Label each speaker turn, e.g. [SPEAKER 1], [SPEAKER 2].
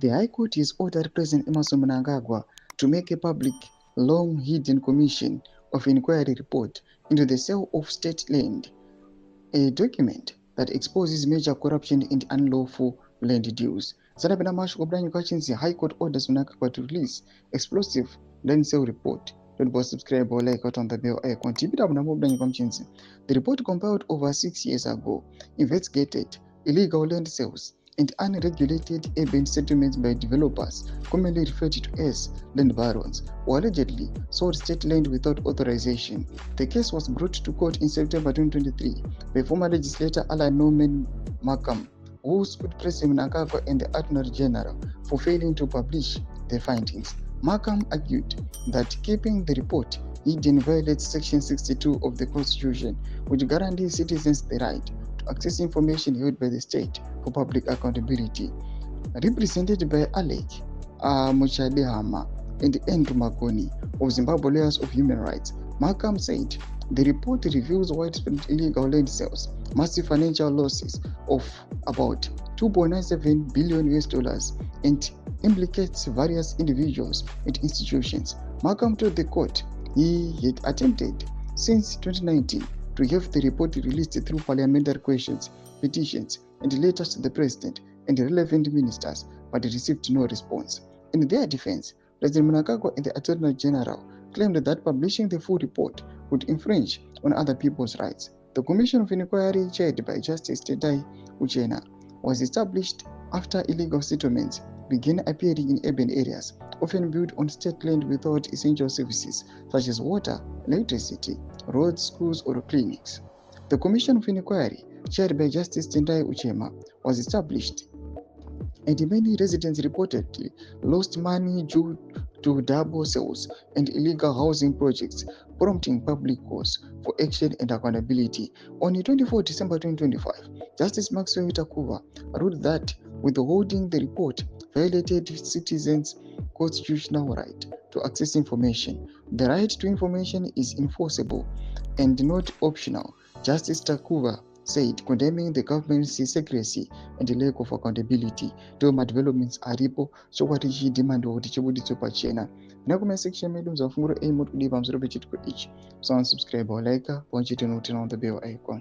[SPEAKER 1] The High Court has ordered President Emmerson Mnangagwa to make a public, long-hidden commission of inquiry report into the sale of state land, a document that exposes major corruption and unlawful land deals. Sarabina Mash Obranyu Kachinsi High Court orders Mnangagwa to release explosive land sale report. Don't forget subscribe or like on the bell icon. The report compiled over 6 years ago investigated illegal land sales and unregulated urban settlements by developers, commonly referred to as land barons, who allegedly sold state land without authorization. The case was brought to court in September 2023 by former legislator Alan Norman Markham, who sued President Mnangagwa and the Attorney General for failing to publish their findings. Markham argued that keeping the report hidden violates Section 62 of the Constitution, which guarantees citizens the right to access information held by the state for public accountability. Represented by Alec Muchadehama and Andrew Makoni of Zimbabwe Lawyers of Human Rights, Markham said the report reveals widespread illegal land sales, massive financial losses of about $2.97 billion, and implicates various individuals and institutions. Markham told the court he had attempted since 2019 to have the report released through parliamentary questions, petitions, and letters to the president and the relevant ministers, but received no response. In their defense, President Mnangagwa and the Attorney General claimed that publishing the full report would infringe on other people's rights. The Commission of Inquiry, chaired by Justice Sadc, was established after illegal settlements began appearing in urban areas, often built on state land without essential services such as water, electricity, roads, schools, or clinics. The Commission of Inquiry, chaired by Justice Tendai Uchema, was established, and many residents reportedly lost money due to double sales and illegal housing projects, prompting public calls for action and accountability. On 24 December 2025, Justice Maxwell Takuva ruled that withholding the report violated citizens' constitutional right to access information. The right to information is enforceable and not optional, Justice Takuva said, condemning the government's secrecy and the lack of accountability. Toma developments aripo chokwati chidimanda kuti chibuditso pachena. Nakuma section medu mzafunguro aim kuti kudipa mzoro pechitiko ichi. So unsubscribe or like, ponchite note on the bell icon.